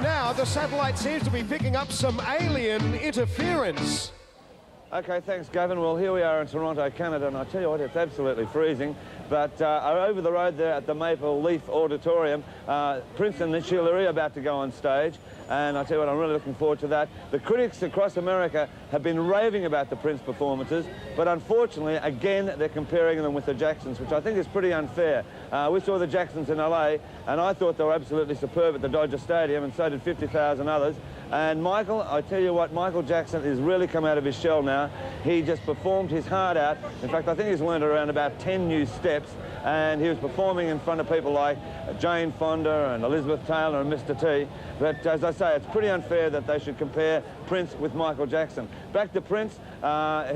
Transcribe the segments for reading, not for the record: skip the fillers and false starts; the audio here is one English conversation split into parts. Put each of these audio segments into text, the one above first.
Now the satellite seems to be picking up some alien interference. Okay, thanks, Gavin. Well, here we are in Toronto, Canada, and I tell you what, it's absolutely freezing. But over the road there at the Maple Leaf Auditorium, Prince and Sheila E are about to go on stage, and I tell you what, I'm really looking forward to that. The critics across America have been raving about the Prince performances, but unfortunately, again, they're comparing them with the Jacksons, which I think is pretty unfair. We saw the Jacksons in LA, and I thought they were absolutely superb at the Dodger Stadium, and so did 50,000 others. And Michael, I tell you what, Michael Jackson has really come out of his shell now. He just performed his heart out. In fact, I think he's learned around about 10 new steps, and he was performing in front of people like Jane Fonda and Elizabeth Taylor and Mr. T. But as I say, it's pretty unfair that they should compare Prince with Michael Jackson. Back to Prince,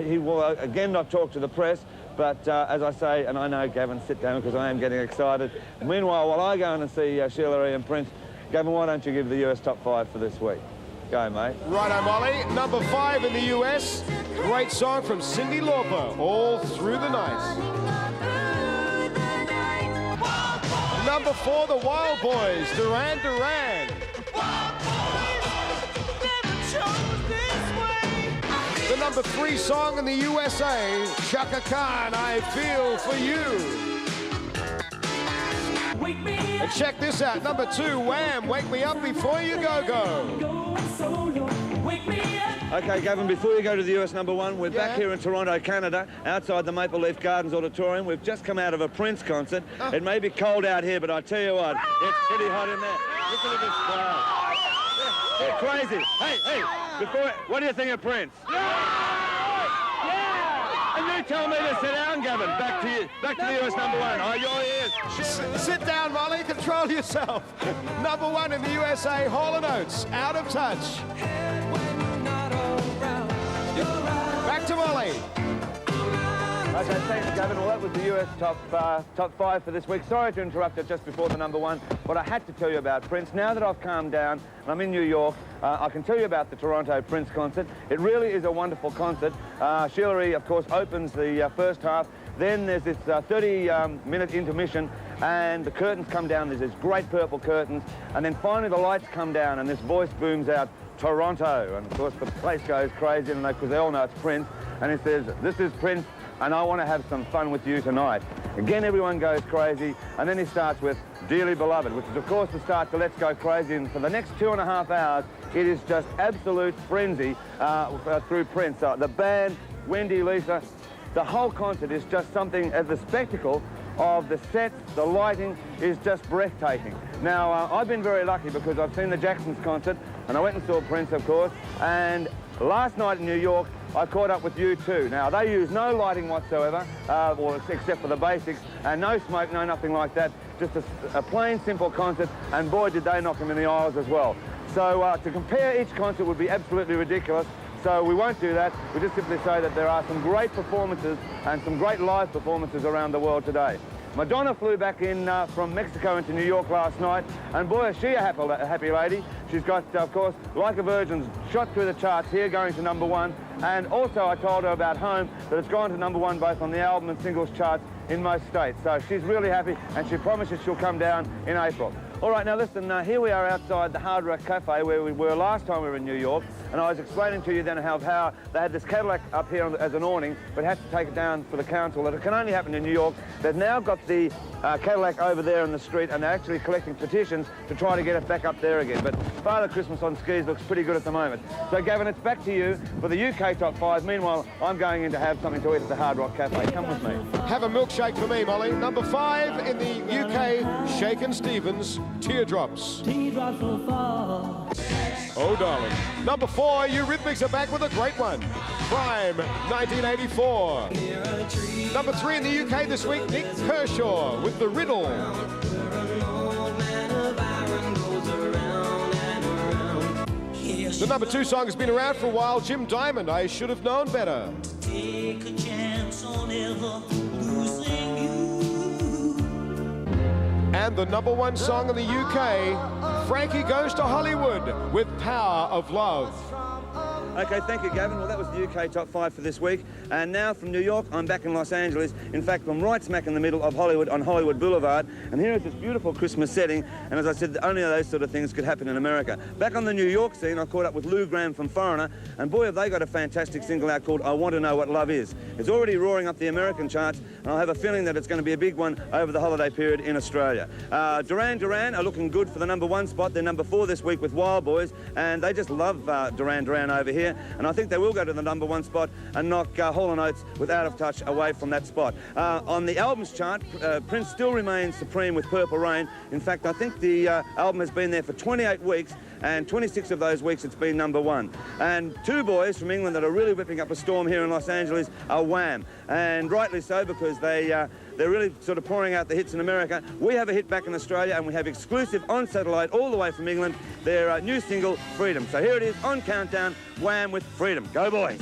he will again not talk to the press, but as I say, and I know, Gavin, sit down because I am getting excited. Meanwhile, while I go in and see Sheila E and Prince, Gavin, why don't you give the US top 5 for this week? Go, mate. Righto, Molly. Number 5 in the US. Great song from Cyndi Lauper, All Through the Night. Number 4, the Wild Boys, Duran Duran. The number 3 song in the USA, Chaka Khan, I Feel For You. And check this out, number 2, Wham, Wake Me Up Before You Go. Okay, Gavin, before you go to the US number 1, we're back here in Toronto, Canada, outside the Maple Leaf Gardens Auditorium. We've just come out of a Prince concert. It may be cold out here, but I tell you what, it's pretty hot in there. Look at this crowd. They're crazy. Hey, what do you think of Prince? And you tell me to sit down, Gavin. Back to you. Back to the US number 1. Oh, your ears. Sit down, Molly. Control yourself. Number 1 in the USA, Hall & Oates, Out of Touch. Back to Molly. Okay, thanks, Gavin. Well, that was the US top 5 for this week. Sorry to interrupt it just before the number 1, but I had to tell you about Prince. Now that I've calmed down and I'm in New York, I can tell you about the Toronto Prince concert. It really is a wonderful concert. Sheila E, of course, opens the first half. Then there's this 30-minute intermission, and the curtains come down. There's these great purple curtains, and then finally the lights come down, and this voice booms out, Toronto. And of course the place goes crazy, because they all know it's Prince. And he says, "This is Prince, and I want to have some fun with you tonight." Again, everyone goes crazy, and then he starts with Dearly Beloved, which is of course the start to Let's Go Crazy. And for the next 2.5 hours, it is just absolute frenzy through Prince. The band, Wendy, Lisa, the whole concert is just something, the spectacle of the sets, the lighting is just breathtaking. Now, I've been very lucky because I've seen the Jacksons concert, and I went and saw Prince, of course, and last night in New York, I caught up with U2. Now, they use no lighting whatsoever, except for the basics, and no smoke, no nothing like that. Just a plain, simple concert, and boy, did they knock them in the aisles as well. So to compare each concert would be absolutely ridiculous. So we won't do that. We just simply say that there are some great performances and some great live performances around the world today. Madonna flew back in from Mexico into New York last night, and boy, is she a happy lady. She's got, of course, Like a Virgin's shot through the charts here, going to number 1. And also I told her about Home, that it's gone to number 1 both on the album and singles charts in most states. So she's really happy, and she promises she'll come down in April. All right, now listen, here we are outside the Hard Rock Cafe where we were last time we were in New York, and I was explaining to you then how they had this Cadillac up here as an awning, but had to take it down for the council, that it can only happen in New York. They've now got the Cadillac over there in the street, and they're actually collecting petitions to try to get it back up there again. But Father Christmas on skis looks pretty good at the moment. So, Gavin, it's back to you for the UK top 5. Meanwhile, I'm going in to have something to eat at the Hard Rock Cafe. Come with me. Have a milkshake for me, Molly. Number 5 in the UK, Shakin Stevens, Teardrops. Teardrops will fall. Oh, darling. Number 4, Eurythmics are back with a great one. Crime, 1984. Number 3 in the UK this week, Nik Kershaw with The Riddle. The number 2 song has been around for a while, Jim Diamond, I Should Have Known Better. Take a chance on ever losing you. And the number 1 song in the UK, Frankie Goes to Hollywood with Power of Love. Okay, thank you, Gavin. Well, that was the UK Top 5 for this week. And now from New York, I'm back in Los Angeles. In fact, I'm right smack in the middle of Hollywood on Hollywood Boulevard. And here is this beautiful Christmas setting. And as I said, only those sort of things could happen in America. Back on the New York scene, I caught up with Lou Gramm from Foreigner. And boy, have they got a fantastic single out called I Want to Know What Love Is. It's already roaring up the American charts. And I have a feeling that it's going to be a big one over the holiday period in Australia. Duran Duran are looking good for the #1 spot. They're #4 this week with Wild Boys. And they just love Duran Duran over here. And I think they will go to the #1 spot and knock Hall & Oates with Out of Touch away from that spot. On the albums chart, Prince still remains supreme with Purple Rain. In fact, I think the album has been there for 28 weeks, and 26 of those weeks it's been #1. And two boys from England that are really whipping up a storm here in Los Angeles are Wham. And rightly so, because they're really sort of pouring out the hits in America. We have a hit back in Australia, and we have exclusive on satellite all the way from England, their new single, Freedom. So here it is on Countdown, Wham with Freedom. Go, boys.